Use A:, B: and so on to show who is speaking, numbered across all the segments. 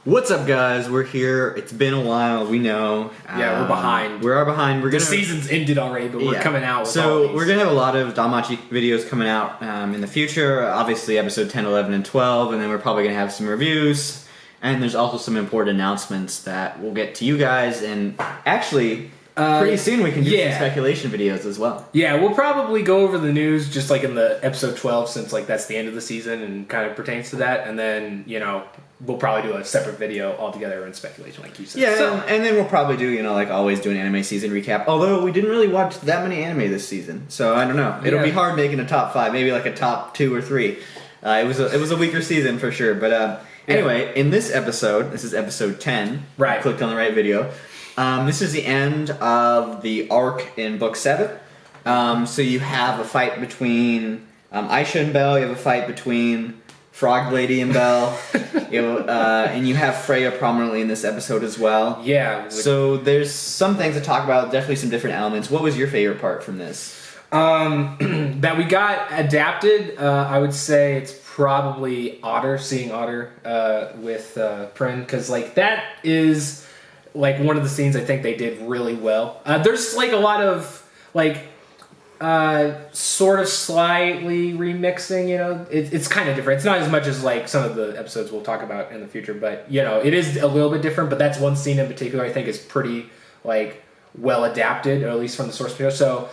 A: What's up, guys? We're here. It's been a while. We know.
B: Yeah, we're behind.
A: We are behind.
B: The season's ended already, but we're coming out with
A: so
B: all these.
A: we're gonna have a lot of Danmachi videos coming out in the future. Obviously, episode 10, 11, and 12, and then we're probably gonna have some reviews. And there's also some important announcements that we'll get to you guys. And actually, pretty soon we can do some speculation videos as well.
B: Yeah, we'll probably go over the news just like in the episode 12, since like that's the end of the season and kind of pertains to that. And then we'll probably do a separate video altogether in speculation, like you said.
A: Yeah, and then we'll probably do like always do an anime season recap. Although we didn't really watch that many anime this season, so I don't know. It'll be hard making a top 5, maybe like a top 2 or 3. It was a weaker season for sure, but. Anyway, in this episode, this is episode 10.
B: Right.
A: I clicked on the right video. This is the end of the arc in book 7. So you have a fight between Aisha and Belle. You have a fight between Frog Lady and Belle. And you have Freya prominently in this episode as well.
B: Yeah.
A: So there's some things to talk about. Definitely some different elements. What was your favorite part from this?
B: That we got adapted. I would say it's probably seeing Otter with Prin, because like that is like one of the scenes I think they did really well. There's like a lot of like sort of slightly remixing, it's kind of different. It's not as much as like some of the episodes we'll talk about in the future, but it is a little bit different. But that's one scene in particular I think is pretty like well adapted, or at least from the source material. So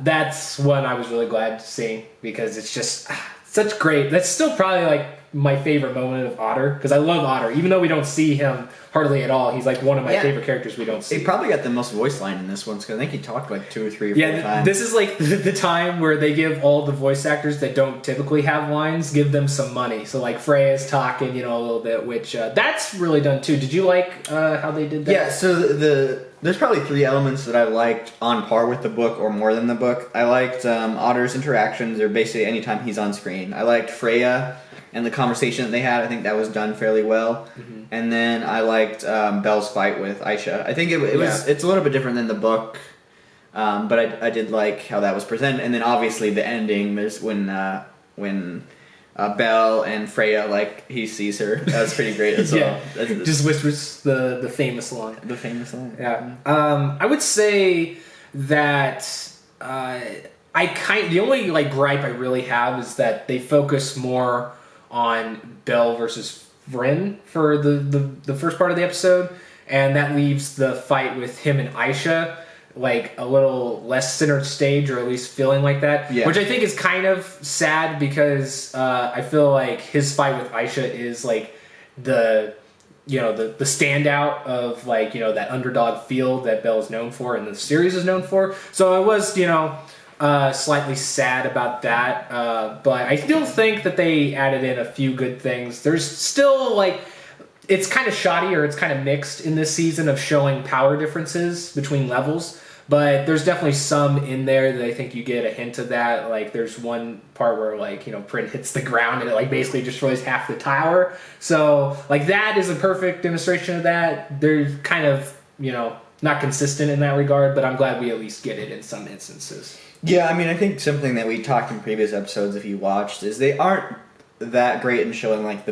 B: that's one I was really glad to see, because it's just such great. That's still probably like my favorite moment of Otter, because I love Otter. Even though we don't see him hardly at all, he's like one of my favorite characters we don't see.
A: He probably got the most voice line in this one, because I think he talked like 2 or 3 or 4 times.
B: This is like the time where they give all the voice actors that don't typically have lines, give them some money. So like Freya's talking, a little bit, which that's really done too. Did you like how they did that?
A: Yeah, so there's probably 3 elements that I liked on par with the book or more than the book. I liked Otter's interactions, or basically anytime he's on screen. I liked Freya and the conversation that they had. I think that was done fairly well. Mm-hmm. And then I liked Belle's fight with Aisha. I think it's a little bit different than the book, but I did like how that was presented. And then obviously the ending is when Belle and Freya, like, he sees her. That was pretty great as well.
B: Just whispers the famous line.
A: The famous line.
B: Yeah. I would say that the only like gripe I really have is that they focus more on Belle versus Vryn for the first part of the episode, and that leaves the fight with him and Aisha like a little less centered stage, or at least feeling like that, which I think is kind of sad, because I feel like his fight with Aisha is like the standout of like that underdog feel that Belle is known for and the series is known for. So I was slightly sad about that, but I still think that they added in a few good things. There's still like, it's kind of shoddy, or it's kind of mixed in this season of showing power differences between levels, but there's definitely some in there that I think you get a hint of that. Like there's one part where like Prin hits the ground and it like basically destroys half the tower. So like that is a perfect demonstration of that. They're kind of not consistent in that regard, but I'm glad we at least get it in some instances.
A: Yeah, I mean, I think something that we talked in previous episodes, if you watched, is they aren't that great in showing like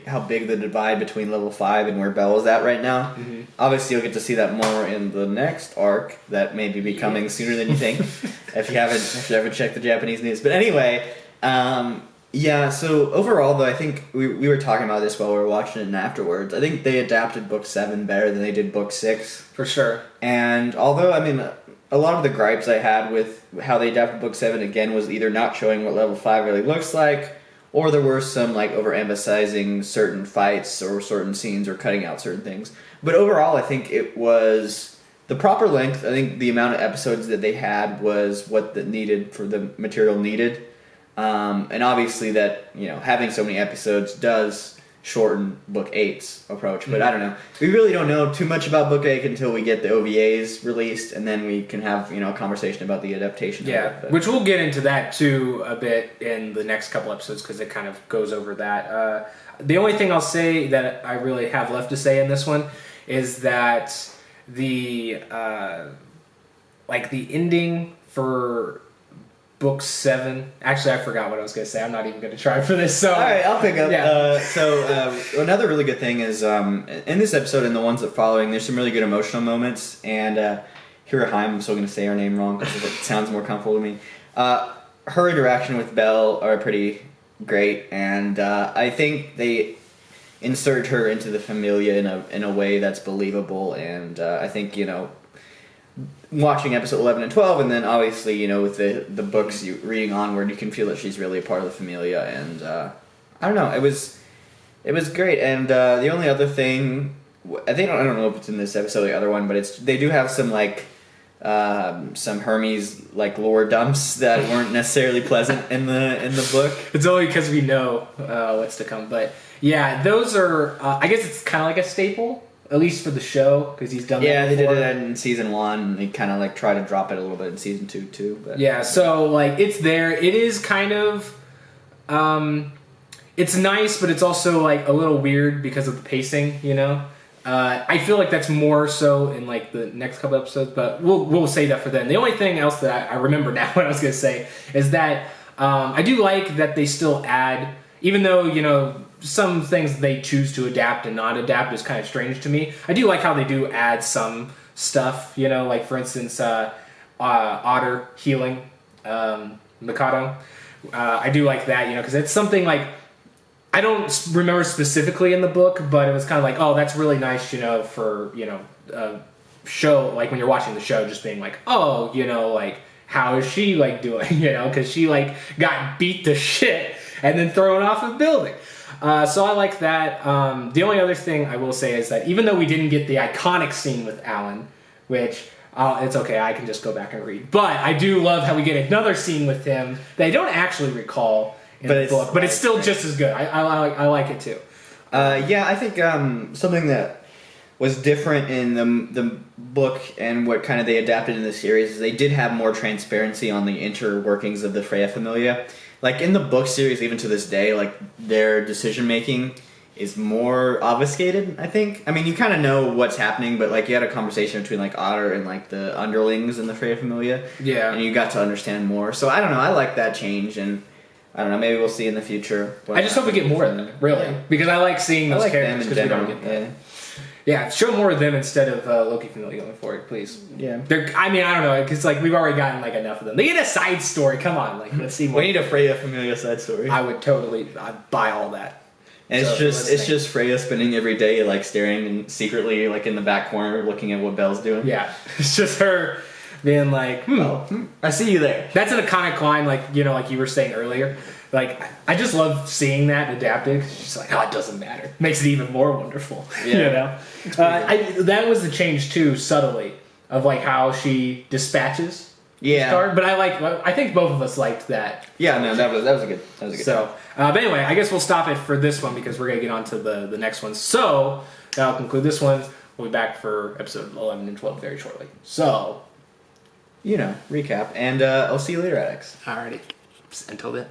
A: how big the divide between level 5 and where Belle is at right now. Mm-hmm. Obviously, you'll get to see that more in the next arc that may be coming sooner than you think, if you haven't checked the Japanese news. But anyway, so overall though, I think we were talking about this while we were watching it and afterwards. I think they adapted book 7 better than they did book 6.
B: For sure.
A: And although, I mean, a lot of the gripes I had with how they adapted book 7 again was either not showing what level 5 really looks like, or there were some like overemphasizing certain fights or certain scenes or cutting out certain things. But overall, I think it was the proper length. I think the amount of episodes that they had was what the needed for the material needed. And obviously that, having so many episodes does shorten book 8's approach. But I don't know. We really don't know too much about book 8 until we get the OVAs released, and then we can have, a conversation about the adaptation.
B: Yeah, which we'll get into that too a bit in the next couple episodes, because it kind of goes over that. The only thing I'll say that I really have left to say in this one is that the ending for book 7. Actually, I forgot what I was going to say. I'm not even going to try for this. So
A: all right, I'll pick up.
B: Yeah.
A: Another really good thing is in this episode and the ones that following, there's some really good emotional moments. And Hiraheim, I'm still going to say her name wrong because it sounds more comfortable to me. Her interaction with Belle are pretty great, and I think they insert her into the Familia in a way that's believable. And I think watching episode 11 and 12, and then obviously with the books reading onward, you can feel that she's really a part of the Familia, and I don't know, it was great. And the only other thing, I don't know if it's in this episode or the other one, but they do have some some Hermes lore dumps that weren't necessarily pleasant in the book.
B: It's only because we know what's to come, but yeah, those are I guess it's kind of like a staple. At least for the show, because he's done that before.
A: Yeah, they did it in season 1, and they kind of try to drop it a little bit in season 2 too. But
B: yeah, so it's there. It is kind of, it's nice, but it's also a little weird because of the pacing. I feel like that's more so in the next couple episodes, but we'll say that for then. The only thing else that I remember now, what I was gonna say, is that I do like that they still add, even though some things they choose to adapt and not adapt is kind of strange to me. I do like how they do add some stuff, for instance, otter healing, Mikado. I do like that, because it's something I don't remember specifically in the book, but it was kind of oh, that's really nice, for, show, when you're watching the show, just being oh, how is she doing, because she got beat to shit and then thrown off a building. So I like that. The only other thing I will say is that even though we didn't get the iconic scene with Alan, which it's okay, I can just go back and read, but I do love how we get another scene with him that I don't actually recall in the book, but it's still just as good. I like it too.
A: Yeah, I think something that was different in the book and what kind of they adapted in the series is they did have more transparency on the inner workings of the Freya Familia. In the book series, even to this day, their decision making is more obfuscated, I think. I mean, you kind of know what's happening, but you had a conversation between Otter and the underlings in the Freya Familia.
B: Yeah.
A: And you got to understand more. So I don't know, I like that change, and I don't know, maybe we'll see in the future.
B: I just hope we get more of them, really. Yeah. Because I like seeing those characters because we don't get them.
A: Yeah.
B: Yeah, show more of them instead of Loki Familia going forward, please.
A: Yeah.
B: I don't know, because we've already gotten enough of them. They get a side story. Come on, let's see more.
A: We need a Freya Familia side story.
B: I would totally buy all that.
A: And it's just Freya spending every day staring and secretly in the back corner looking at what Belle's doing.
B: Yeah, it's just her being
A: I see you there.
B: That's an iconic line, like you were saying earlier. I just love seeing that adapted. She's oh, it doesn't matter. Makes it even more wonderful.
A: Yeah.
B: That was the change too, subtly, of how she dispatches.
A: Yeah.
B: Star. But I think both of us liked that.
A: Yeah, no, that was a good
B: So, but anyway, I guess we'll stop it for this one because we're gonna get on to the next one. So that'll conclude this one. We'll be back for episode 11 and 12 very shortly. So,
A: recap, and I'll see you later, Addicts.
B: Alrighty. Until then.